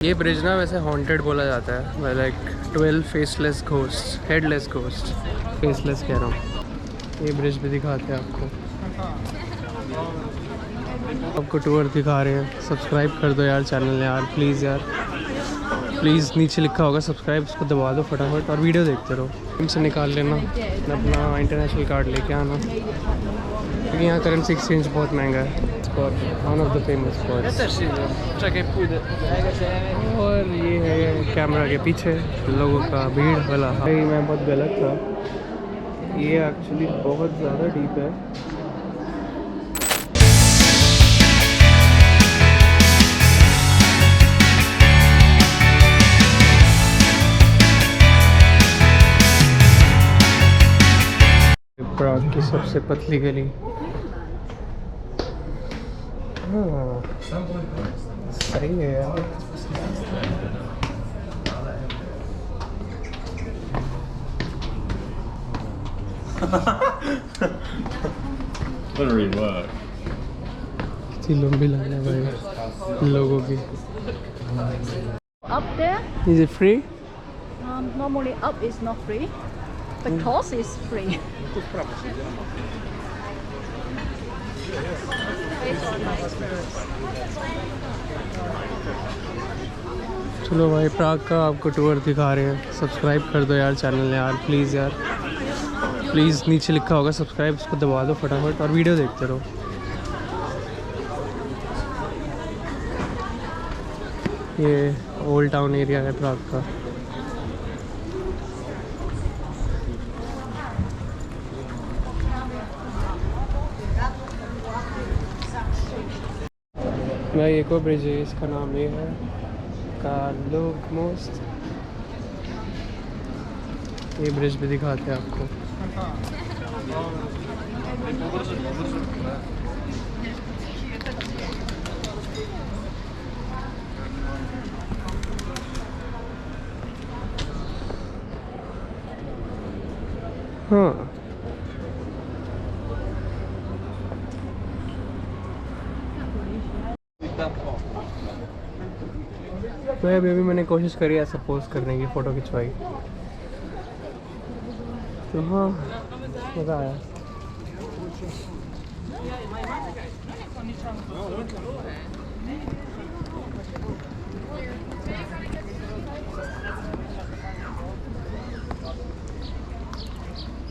ये ब्रिज ना वैसे हॉन्टेड बोला जाता है, like 12 faceless ghost, headless ghost, faceless कह रहा हूँ। ये ब्रिज भी दिखाते हैं आपको टूर दिखा रहे हैं। सब्सक्राइब कर दो यार चैनल यार, प्लीज़ यार प्लीज़। नीचे लिखा होगा सब्सक्राइब, उसको दबा दो फटाफट और वीडियो देखते रहो। इनसे निकाल लेना अपना इंटरनेशनल कार्ड लेके आना, क्योंकि यहाँ करेंसी एक्सचेंज बहुत महंगा है। One of the famous spots. और ये है कैमरा के पीछे लोगों का भीड़ वाला। भाई मैं बहुत गलत था, ये एक्चुअली बहुत ज़्यादा डीप है। प्राग की सबसे पतली गली। हाँ सही है यार। Doesn't really work. कितनी लंबी लाइन है भाई लोगों की। Up there, Is it free? normally up is not free. The cross is free. चलो भाई प्राग का आपको टूर दिखा रहे हैं। सब्सक्राइब कर दो यार चैनल यार, प्लीज़ यार प्लीज़। नीचे लिखा होगा सब्सक्राइब, उसको दबा दो फटाफट और वीडियो देखते रहो। ये ओल्ड टाउन एरिया है प्राग का। भाई एक और ब्रिज है, इसका नाम ये है कालोग मोस्ट। ये ब्रिज भी दिखाते हैं आपको। हाँ भाई अभी मैंने कोशिश करी ऐसा पोस्ट करने की, फ़ोटो खिंचवाई तो हाँ मज़ा आया।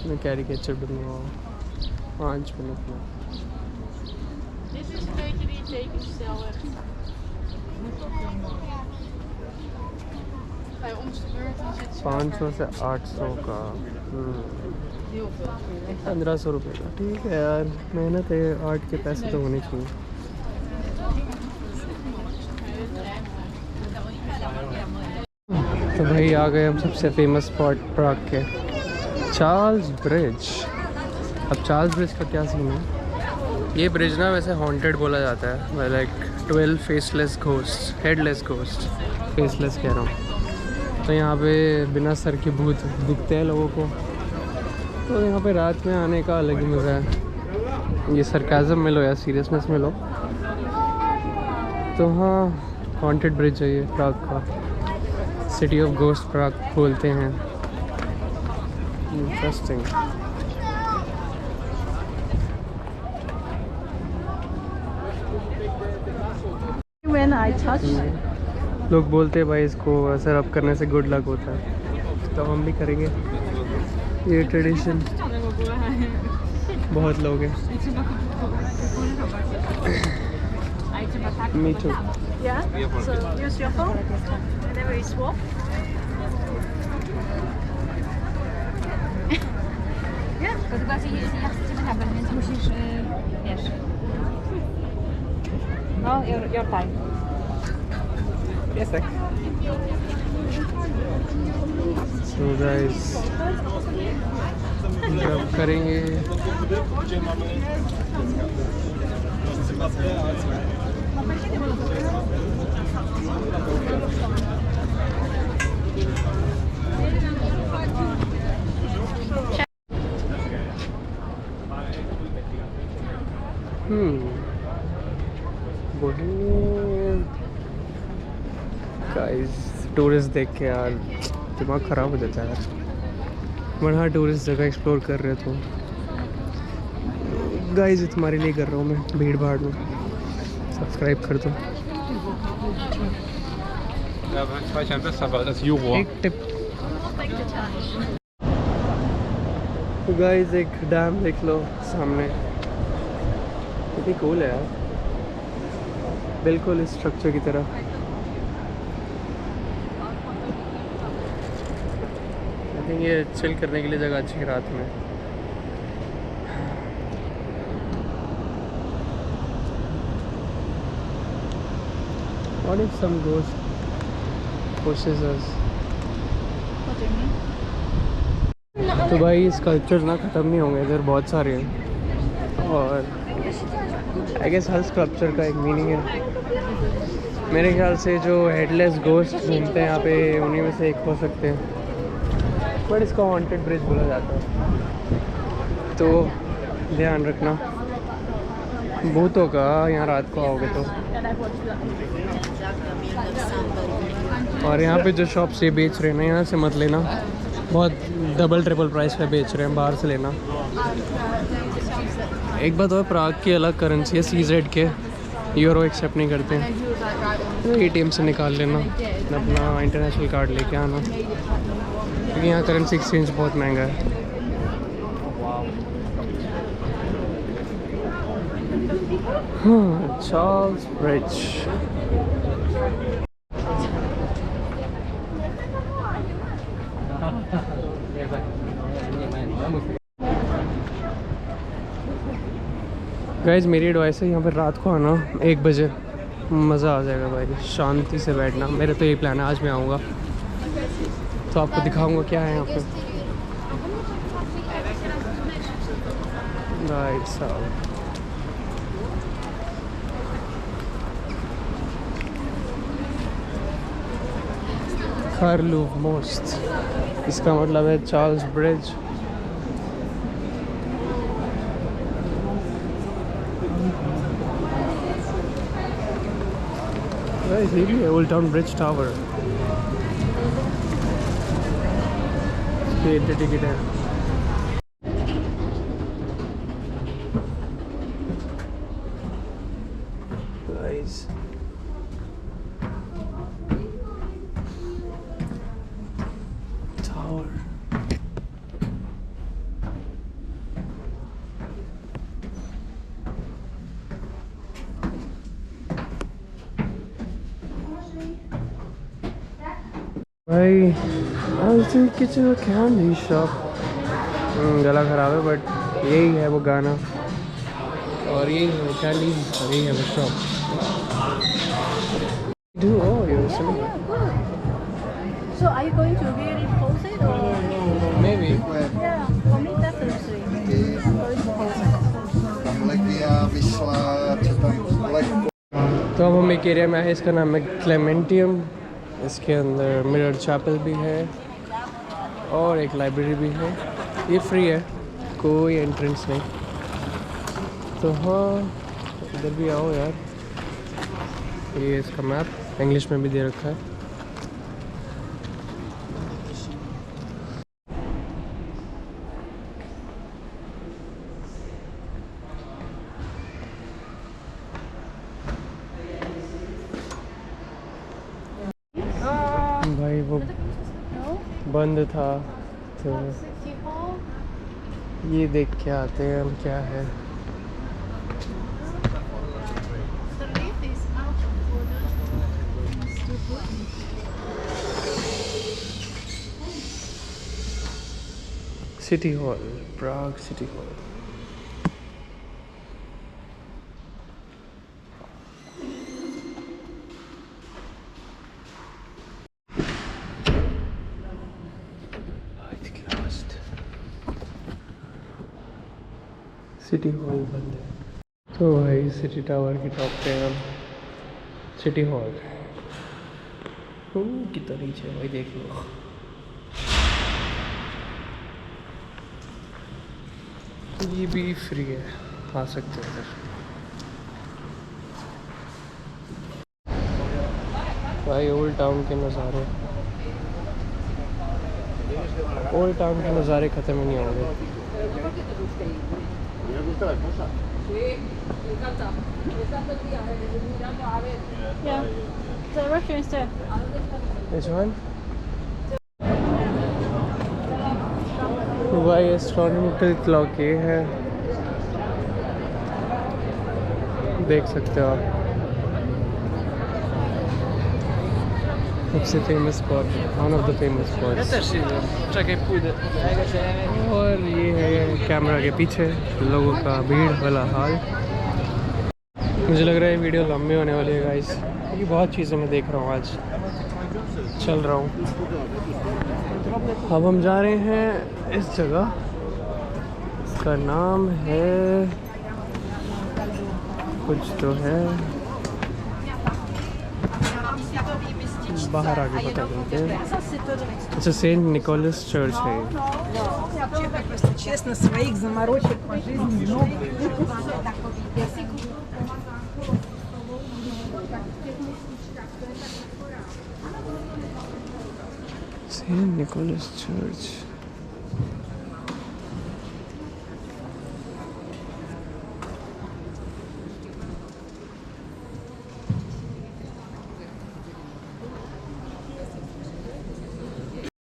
मैं कैरी केचप दूँगा 5 मिनट में। Dit is een beetje die tekensteller. Bij ons de beurt dan zit 500 से 800 का heel veel. 1500 रुपये का। ठीक है यार, मेहनत है, आर्ट के पैसे तो होने चाहिए। तो भाई आ गए हम सबसे फेमस स्पॉट प्राग के, चार्ल्स ब्रिज। अब चार्ल्स ब्रिज का क्या सीन है? ये ब्रिज ना वैसे हॉन्टेड बोला जाता है, like 12 faceless ghost, headless ghost, faceless कह रहा हूँ। तो यहाँ पे बिना सर के भूत दिखते हैं लोगों को, तो यहाँ पे रात में आने का अलग ही मज़ा है। ये सरकाज़म में लो या सीरियसनेस में लो, तो हाँ हॉन्टेड ब्रिज है ये प्राग का। सिटी ऑफ घोस्ट प्राग बोलते हैं। इंटरेस्टिंग। When I touch, लोग बोलते हैं भाई इसको ऐसा रब करने से गुड लक होता है, तो हम भी करेंगे। ये ट्रेडिशन बहुत लोग हैं। Me too. yeah. So use your phone. Whenever you swap. Tylko jeśli ja chcę cię nabrać, więc musisz, wiesz. No, your time. Piesek. So guys, जब करेंगे बोहेमिया का गाइस टूरिस्ट देख के यार दिमाग ख़राब हो जाता है यार। वहाँ टूरिस्ट जगह एक्सप्लोर कर रहे तो गाइस ये तुम्हारे लिए कर रहा हूँ मैं, भीड़ भाड़ में सब्सक्राइब कर दो। Ja, weil ich ein besser war als Juror. एक टिप तो गाइस एक डैम देख लो सामने, कितनी कूल है यार, बिल्कुल इस स्ट्रक्चर की तरह। आई थिंक ये चिल करने के लिए जगह अच्छी है रात में। What if some ghost pushes us? What do you mean? तो भाई स्कल्पचर ना ख़त्म नहीं होंगे, इधर बहुत सारे हैं और आई गेस हर स्कल्पचर का एक मीनिंग है। मेरे ख्याल से जो हेडलेस गोस्ट घूमते हैं यहाँ पे उन्हीं में से एक हो सकते हैं, बट इसको हॉन्टेड ब्रिज बोला जाता है। तो ध्यान रखना भूतों का यहाँ रात को आओगे तो। और यहाँ पे जो शॉप्स ये बेच रहे हैं ना, यहाँ से मत लेना, बहुत डबल ट्रिपल प्राइस पे बेच रहे हैं, बाहर से लेना। एक बात और, प्राग की अलग करेंसी है CZ के, यूरो एक्सेप्ट नहीं करते हैं। तो ATM से निकाल लेना, अपना इंटरनेशनल कार्ड लेके आना, क्योंकि यहाँ करेंसी एक्सचेंज बहुत महंगा है। हाँ, चार्ल्स ब्रिज। गाइज मेरी एडवाइस है यहाँ पर रात को आना 1 बजे, मज़ा आ जाएगा भाई, शांति से बैठना। मेरा तो यही प्लान है, आज मैं आऊँगा तो आपको दिखाऊंगा क्या है यहाँ पे। राइट साहब, कार्लूव मोस्ट, इसका मतलब है चार्ल्स ब्रिज। ये भी है ओल्ड टाउन ब्रिज टावर, ये टिकट है। गाइस टावर, भाई I'll take you to a candy shop। गला ख़राब है बट यही है वो गाना और यही है वो कैंडी और यही है वो shop. You're listening? So are you going to really post it or? Maybe. Yeah, for me definitely. I'm going to post it. Tam lidi a vyšla, co tam lehko. तो अब हम एक एरिया में आए, इसका नाम है क्लेमेंटियम। इसके अंदर मिरर चैपल भी है और एक लाइब्रेरी भी है। ये फ्री है, कोई एंट्रेंस नहीं। तो हाँ, इधर भी आओ यार। ये इसका मैप इंग्लिश में भी दे रखा है। भाई वो बंद था तो ये देख के आते हैं हम क्या है। सिटी हॉल, प्राग सिटी हॉल। सिटी हॉल बंद है। तो भाई सिटी टावर की टॉप पे हम सिटी हॉल कितना नीचे है भाई, देख लो। ये भी फ्री है, आ सकते हो इधर। भाई ओल्ड टाउन के नज़ारे, ओल्ड टाउन के नज़ारे ख़त्म ही नहीं होंगे। Yeah, the restaurant is there. Which one? भाई एस्ट्रोनॉमिकल क्लॉक ये है, देख सकते हो आप। सबसे famous spot, one of the famous spots. और ये है कैमरा के पीछे लोगों का भीड़ वाला हाल। मुझे लग रहा है वीडियो लंबी होने वाली है गाइस, क्योंकि बहुत चीज़ें मैं देख रहा हूँ, आज चल रहा हूँ। अब हम जा रहे हैं इस जगह, इसका नाम है कुछ तो है, बाहर आके पता करते हैं। अच्छा, सेंट निकोलस चर्च है ये। Честно, своих заморочек по жизни много. Saint Nicholas Church.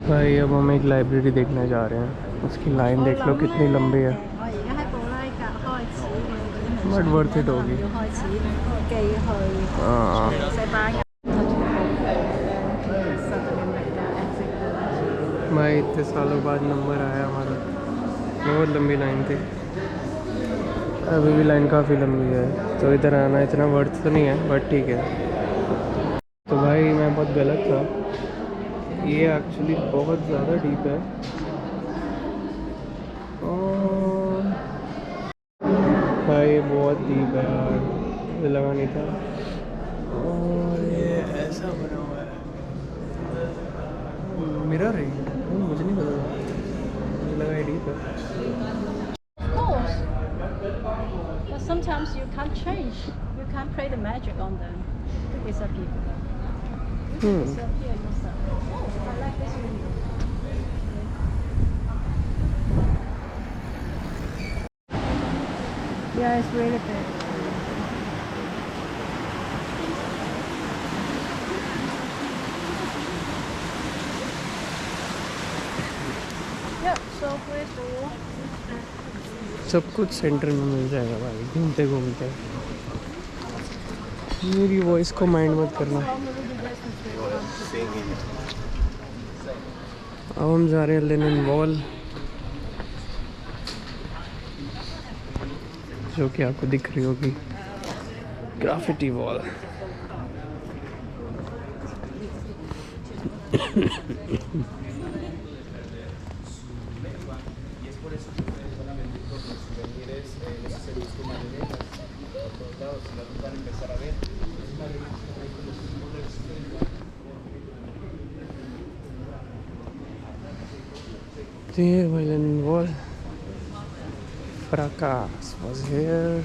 भाई अब हम एक लाइब्रेरी देखने जा रहे हैं, उसकी लाइन देख लो कितनी लंबी है, बट वर्थ इट होगी। हाँ, भाई इतने सालों बाद नंबर आया हमारा, बहुत लंबी लाइन थी, अभी भी लाइन काफ़ी लंबी है, तो इधर आना इतना वर्थ तो नहीं है, बट ठीक है। तो भाई मैं बहुत गलत था, ये एक्चुअली बहुत ज़्यादा डीप है, और भाई बहुत डीप है यार, मुझे लगा नहीं था। और ये ऐसा बना हुआ है, मिरर है, मुझे नहीं पता, मुझे लगा ये डीप है। Of course. But sometimes you can't change. You can't play the magic on them. Disappear. Disappear yourself. Oh, I like this window. Yeah, it's really big. Yeah, so where's the wall? सब कुछ centre में मिल जाएगा भाई, घूमते घूमते। मेरी voice को mind मत करना। अब हम जा रहे हैं लेनिन वॉल, जो कि आपको दिख रही होगी, graffiti wall. The Lenin wall. Fracas was here.